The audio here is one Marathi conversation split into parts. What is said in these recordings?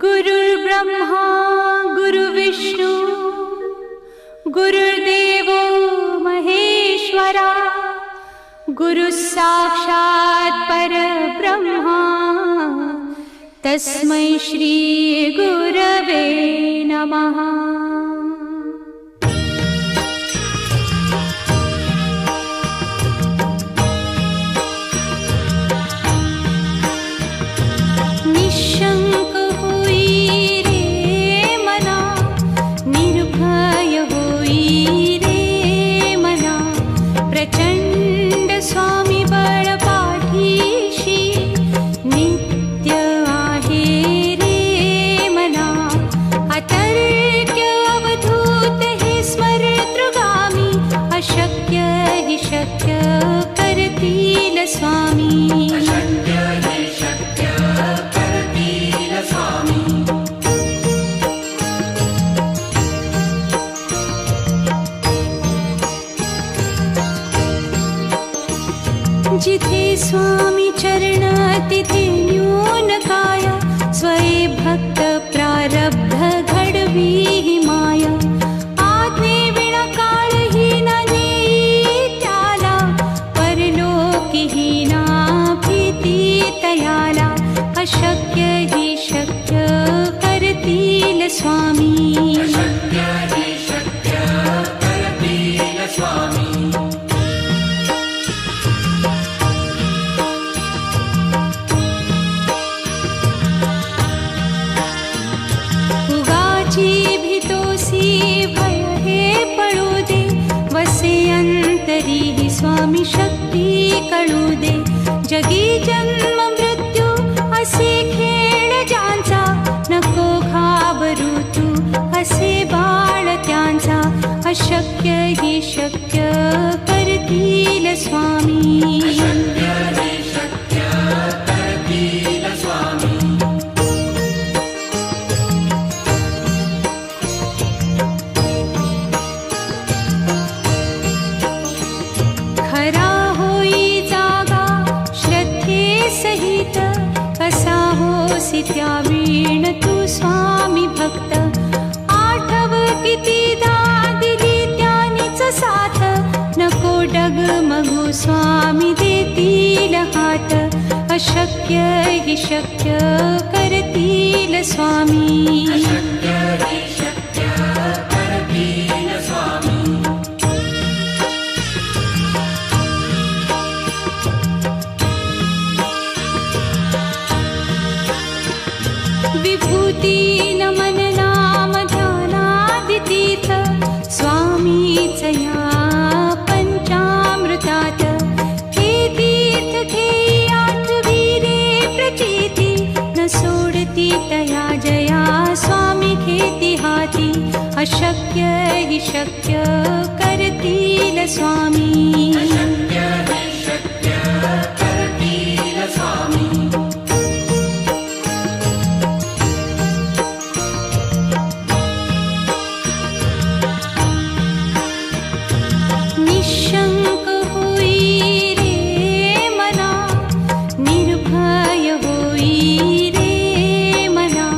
गुरुर्ब्रह्मा गुरुर्विष्णू गुरुर्देवो महेश्वरा गुरुः साक्षात् परब्रह्मा तस्मै श्री गुरवे नमः। निशंक होई रे मना, निर्भय होई रे मना, प्रचंड स्वामी बळ पाठीशी नित्य आहे रे मना। अतर्क्य अवधूत हे स्मरतृगामी, अशक्य हि शक्य करतील स्वामी। जिथे स्वामी चरण तिथे न्यून काया, स्वये भक्त प्रारब्ध घडवी ही माया। आज्ञे विना काळही न नेई त्याला, परलोकी ही ना भीती तयाला। अशक्य ही शक्य करतील स्वामी। भीतोसी भय हे पळू दे, वसे अंतरी ही स्वामी शक्ती कळू दे। जगी जन्म मृत्यू असे खेळ ज्यांचा, नको घाबरू तू असे बाळ त्यांचा। अशक्य ही शक्य करतील स्वामी। खरा होई जागा श्रद्धे सहित, कसा होसी त्या वीण तू स्वामी भक्त। आठव कितीदा दिली त्यानीच साथ, नको डगमगू स्वामी देतील हात। अशक्य हि शक्य करतील स्वामी। विभूती नमन नाम ध्यानादितीर्थ, स्वामीच या पंचामृतात। हे तीर्थ घेई आठवी रे प्रचिती, न सोडती तया जया स्वामी घेती हाती। अशक्य हि शक्य करतील स्वामी। निशंक होई रे मना, निर्भय होई रे मना,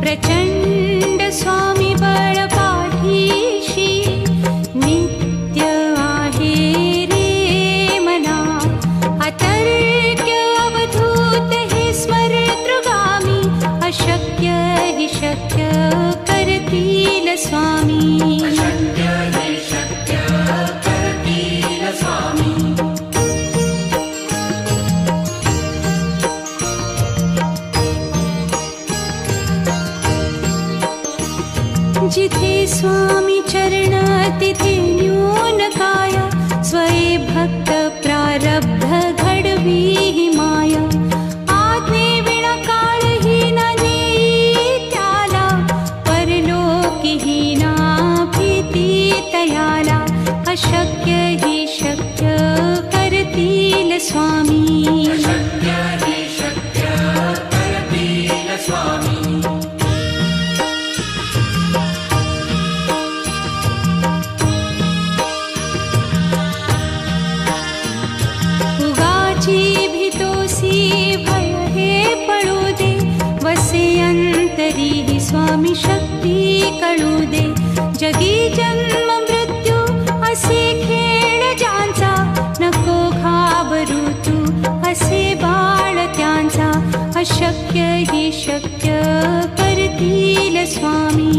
प्रचंड स्वामी बळ पाठीशी नित्य आहे रे मना। अतर्क्य अवधूत हे स्मरतृगामी, अशक्य हि शक्य करतील स्वामी। जिथे स्वामी चरण तिथे न्यून काया, स्वये भक्त प्रारब्ध घडवी ही माया। आज्ञे विना काळही न नेई त्याला, परलोकी ही ना भीती तयाला। अशक्य ही शक्य करतील स्वामी। स्वामी शक्ती कळू दे. जगी जन्म मृत्यू असे खेळ ज्यांचा, नको घाबरू तू असे बाळ त्यांचा. अशक्य ही शक्य करतील स्वामी.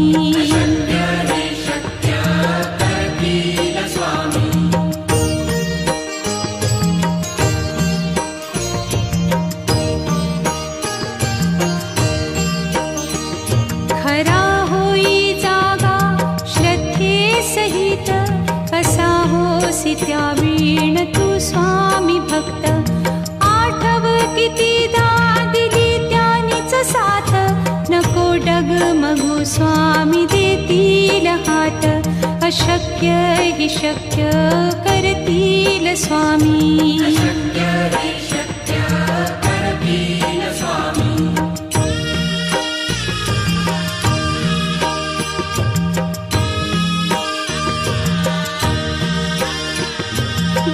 खरा होई जागा श्रद्धे सहित, कसा होसी त्या वीण तू स्वामी भक्त. आठव कितीदा दिली त्यानीच साथ, नको डगमगू स्वामी देतील हात. अशक्य ही शक्य करतील स्वामी.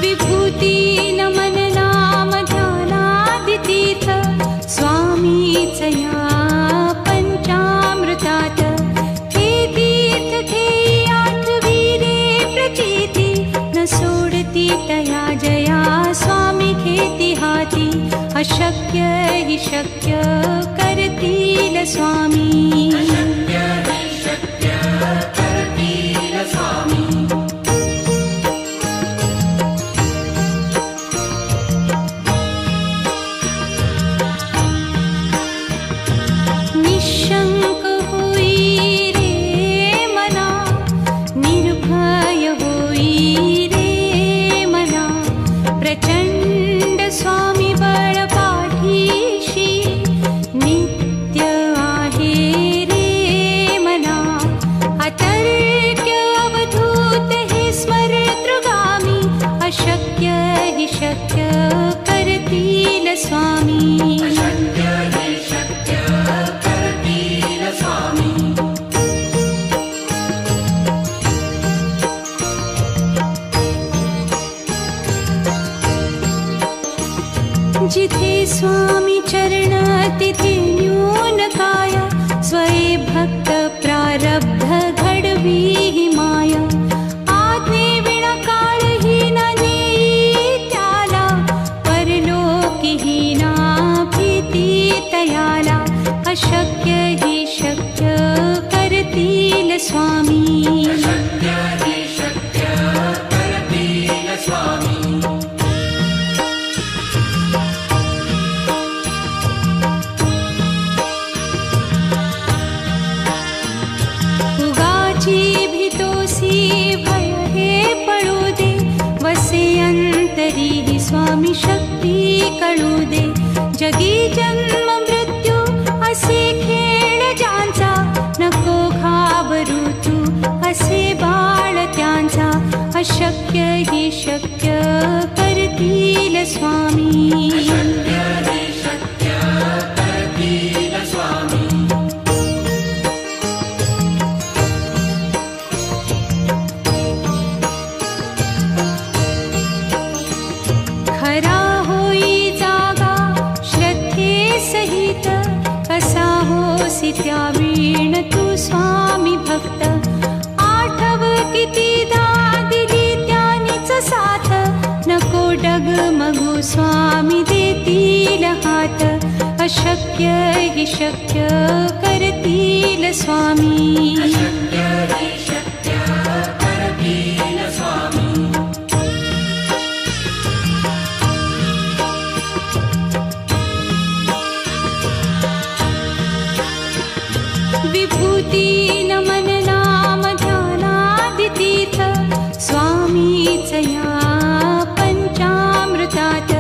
विभूती नमन नाम ध्यानादितीर्थ, स्वामीच या पंचामृतात. हे तीर्थ घेई आठवी रे प्रचिती, न सोडती तया जया स्वामी घेती हाती. अशक्य ही शक्य करतील स्वामी. निशंक होई रे मना, निर्भय होई रे मना. प्रचंड स्वामी बळ पाठीशी, नित्य आहे रे मना. अतर्क्य अवधूत हे स्मरतृगामी, अशक्य ही शक्य करतील स्वामी. जिथे स्वामी चरण तिथे न्यून काय, स्वये भक्त प्रारब्ध घडवी ही माया. आज्ञे विना काळही न नेई त्याला, परलोकी ही ना भीती तयाला. अशक्य ही शक्य करतील स्वामी. भय हे पळू दे, वसे अंतरी ही स्वामी शक्ती कळू दे. जगी जन्म मृत्यू असे खेळ ज्यांचा, नको घाबरू तू असे बाळ त्यांचा. अशक्य ही शक्य करतील स्वामी. खरा होई जागा श्रद्धे सहित, कसा होसी त्या वीण तू स्वामी भक्त. आठव कितीदा दिली त्यानीच साथ, नको डगमगू स्वामी देतील हात. अशक्य ही शक्य करतील स्वामी. विभूती नमन नाम ध्यानादितीर्थ, स्वामीच या पंचामृतात.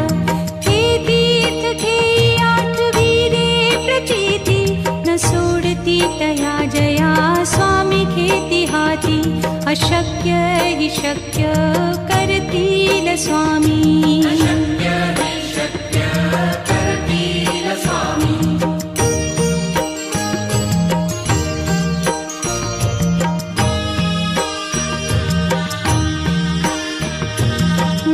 हे तीर्थ घेई आठवी रे प्रचिती, न सोडती तया जया स्वामी घेती हाती. अशक्य ही शक्य करतील स्वामी.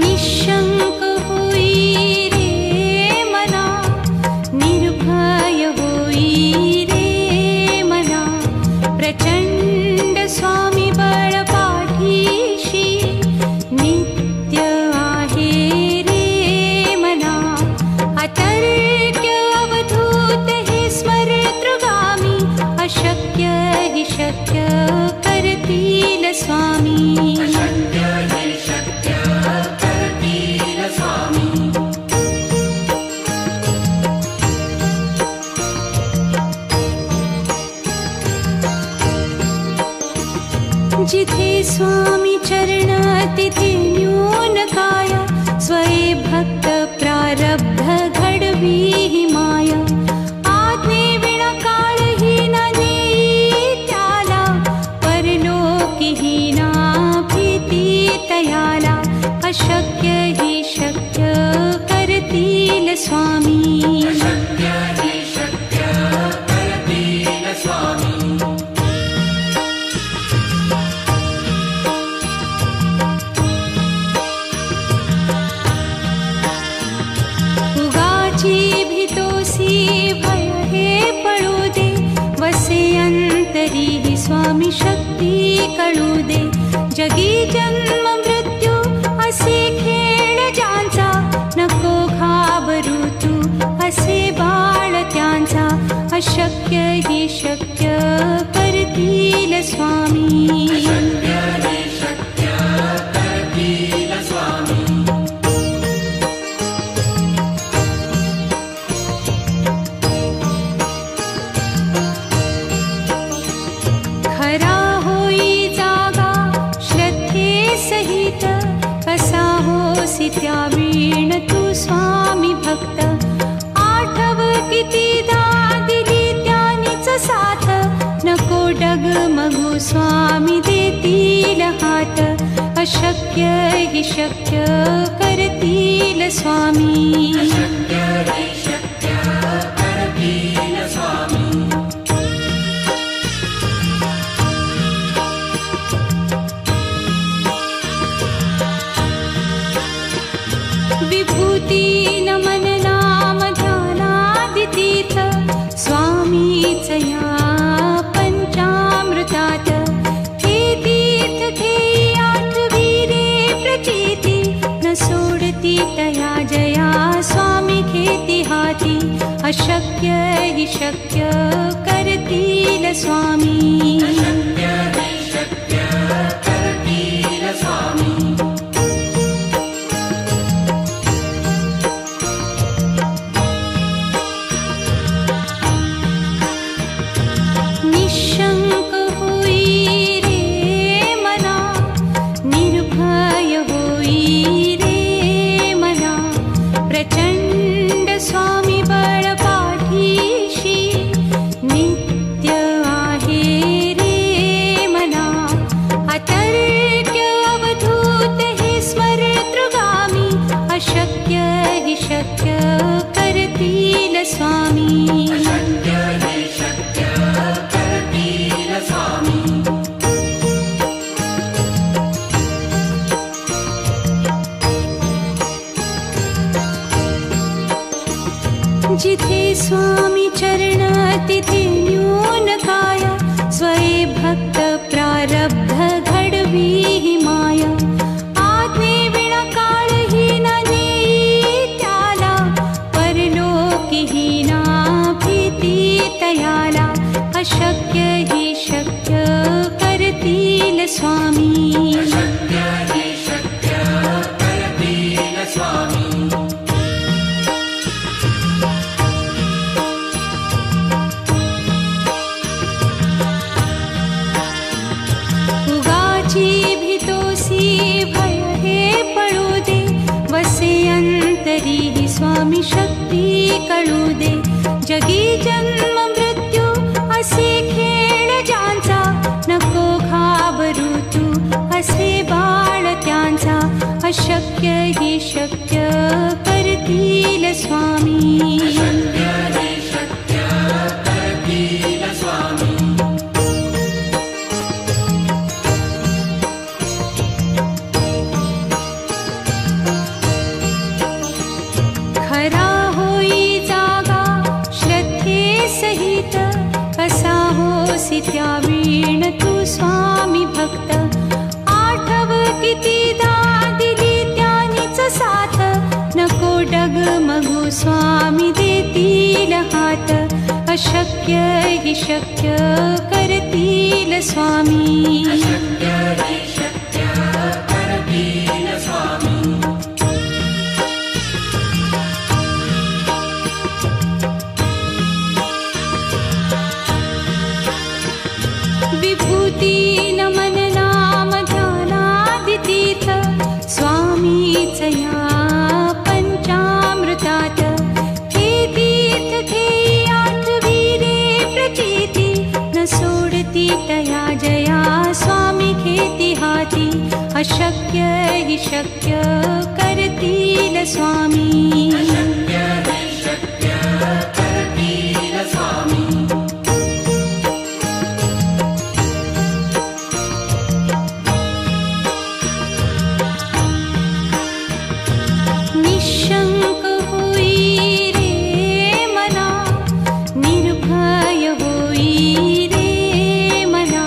निशंक होई रे मना, निर्भय होई रे मना. अशक्य हि शक्य करतील स्वामी. अशक्य हि शक्य करतील स्वामी. जिथे स्वामी चरण तिथे न्यून काय. स्वये भक्त प्रारब्ध घडवी हि माया. आज्ञे विना काळही न नेई त्याला. परलोकी हि ना भीती तयाला. अशक्य हि शक्य करतील स्वामी. अशक्य हि शक्य करतील स्वामी. भय हे पळू दे. वसे अंतरी हि स्वामी शक्ती कळू दे. जगी जन्म मृत्यू असे खेळ ज्यांचा. नको घाबरू तू असे बाळ त्यांचा. अशक्य हि शक्य करतील स्वामी. अशक्य हि शक्य करतील स्वामी. खरा होई जागा श्रद्धे सहित. कसा होसी त्या वीण तू स्वामी भक्त. आठव कितीदा दिली त्यानीच साथ. नको डगमगू स्वामी देतील हात. अशक्य हि शक्य करतील स्वामी. अशक्य हि शक्य करतील स्वामी. विभूती नमन नाम ध्यानादितीर्थ. स्वामीच या पंचामृतात. हे तीर्थ घेई आठवी रे प्रचिती. न सोडती तया जया स्वामी घेती हाती. अशक्य हि शक्य करतील स्वामी. अशक्य हि शक्य करतील स्वामी. निशंक होई रे मना. निर्भय होई रे मना. प्रचंड स्वामी बळ पाठीशी. नित्य आहे रे मना. अतर्क्य अवधूत हे स्मरतृगामी. अशक्य हि शक्य करतील स्वामी. अशक्य हि शक्य करतील स्वामी. जिथे स्वामी चरण तिथे न्यून काय. स्वये भक्त प्रारब्ध घडवी हि माया. आज्ञे विना काळही न नेई त्याला. परलोकी हि ना भीती तयाला. अशक्य हि शक्य करतील स्वामी. अशक्य हि शक्य करतील स्वामी. उगाची भीतोसी भय हे पळू दे. वसे अंतरी हि स्वामी शक्ती कळू दे. जगी जन्म मृत्यू असे खेळ ज्यांचा. नको घाबरू तू असे बाळ त्यांचा. अशक्य हि शक्य करतील स्वामी. अशक्य हि शक्य करतील स्वामी. खरा होई जागा श्रद्धे सहित. कसा होसी त्या वीण तू स्वामी भक्त. आठव कितीदा दिली त्यानीच साथ. नको डगमगू स्वामी देतील हात. अशक्य हि शक्य करतील स्वामी. अशक्य हि शक्य करतील स्वामी. विभूती नमन नाम ध्यानादितीर्थ स्वामीच या पंचामृतात. हे तीर्थ हे आठविले प्रचिती न सोडती तया जया स्वामी घेती हाती. अशक्य हि शक्य करतील स्वामी. अशक्य हि शक्य करतील स्वामी. निशंक होई रे मना, निर्भय होई रे मना.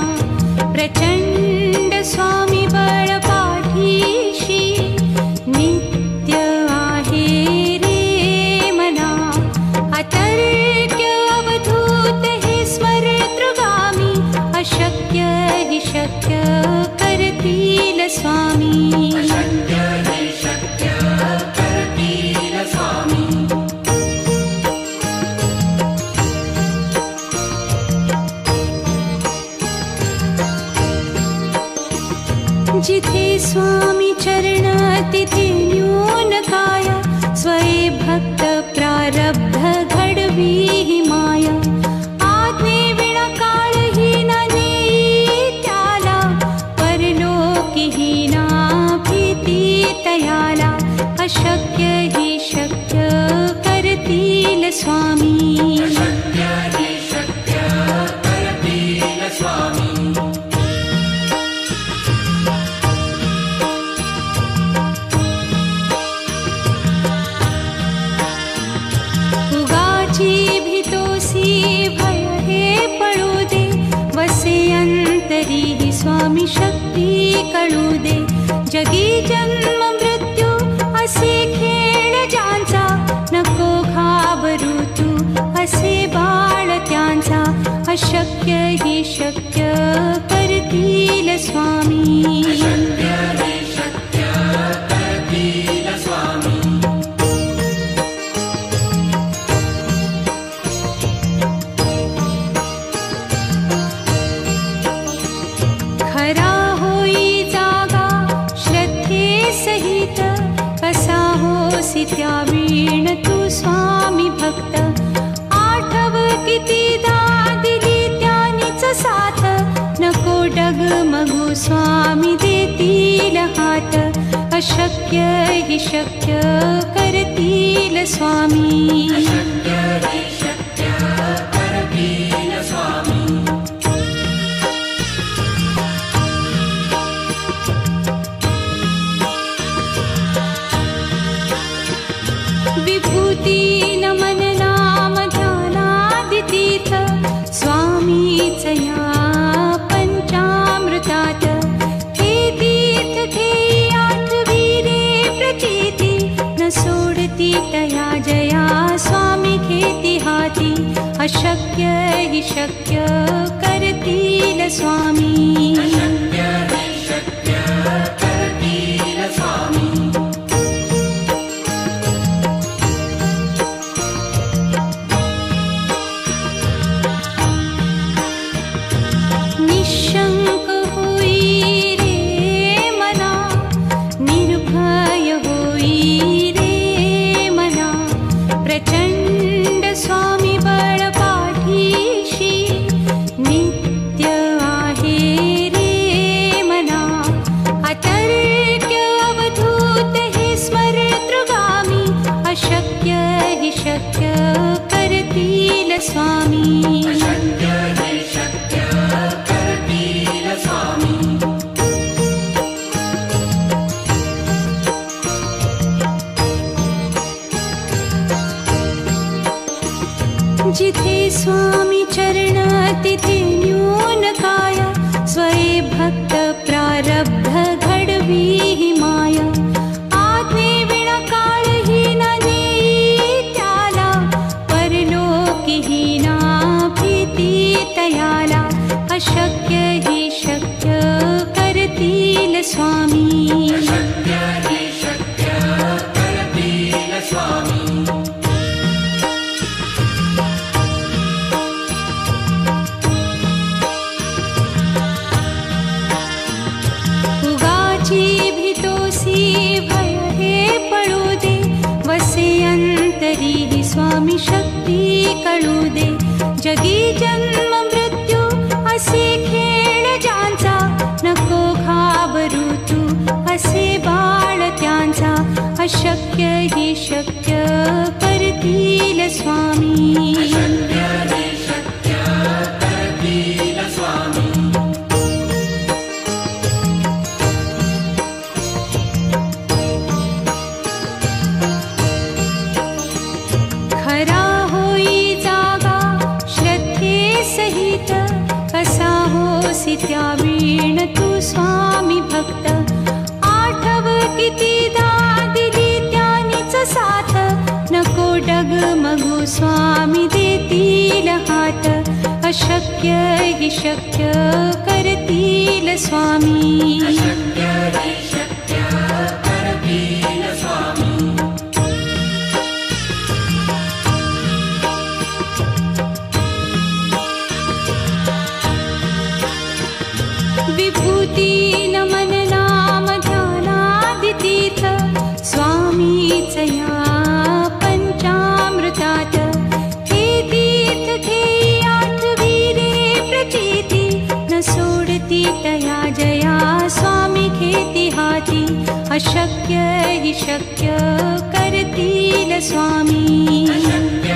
प्रचंड स्वामी बळ पाठीशी नित्य आहे रे मना. अतर्क्य अवधूत हे स्मरतृगामी. अशक्य हि शक्य करतील स्वामी. अशक्य हि शक्य करतील स्वामी. जिथे स्वामी चरण तिथे न्यून काय. स्वये भक्त प्रारब्ध घडवी हि माया. आज्ञे विना काळही न नेई त्याला. परलोकी ही ना भीती तयाला. अशक्य हि शक्य करतील स्वामी. अशक्य हि शक्य करतील स्वामी. उगाची भीतोसी भय हे पळू दे. वसे अंतरी हि स्वामी शक्ती कळू दे. जगी जन्म मृत्यू असे खेळ ज्यांचा. नको घाबरू तू असे बाळ त्यांचा. अशक्य हि शक्य करतील स्वामी. अशक्य हि शक्य करतील स्वामी. खरा होई जागा श्रद्धे सहित. कसा होसी त्या वीण तू स्वामी भक्त. आठव कितीदा दिली त्यानीच साथ. नको डगमगू स्वामी देतील हात. अशक्य हि शक्य करतील स्वामी. अशक्य हि शक्य करतील स्वामी. विभूती नमन नाम ध्यानादितीर्थ स्वामीच या पंचामृतात. हे तीर्थ हे आठविले प्रचिती न सोडती तया जया स्वामी घेती हाती. अशक्य हि शक्य करतील स्वामी. अशक्य हि शक्य करतील स्वामी. निशंक होई रे मना, निर्भय होई रे मना. प्रचंड स्वामी बळ पाठीशी नित्य आहे रे मना. अतर्क्य अवधूत हे स्मरतृगामी. अशक्य हि शक्य करतील स्वामी. अशक्य हि शक्य करतील स्वामी. जिथे स्वामी चरण तिथे न्यून काय. स्वये भक्त प्रारब्ध घडवी हि माया. आज्ञे विना काळही न नेई त्याला. परलोकी ही ना तरीही स्वामी शक्ती कळू दे. जगी जन्म मृत्यू असे खेळ ज्यांचा, नको घाबरू तू असे बाळ त्यांचा. अशक्य ही शक्य करतील स्वामी. अशक्य हे शक्य करतील स्वामी. खरा होई जागा श्रद्धे सहित, कसा होसी त्या वीण तू स्वामी भक्त. आठव कितीदा दिली त्यानीच साथ, नको डगमगू स्वामी देतील हात. अशक्य हि शक्य करतील स्वामी. अशक्य हे शक्य करतील स्वामी. विभूती नमन नाम ध्यानादितीर्थ, स्वामीच या पंचामृतात. हे तीर्थ घेई आठवी रे प्रचिती, न सोडती तया जया स्वामी घेती हाती. अशक्य हि शक्य करतील स्वामी. अशक्य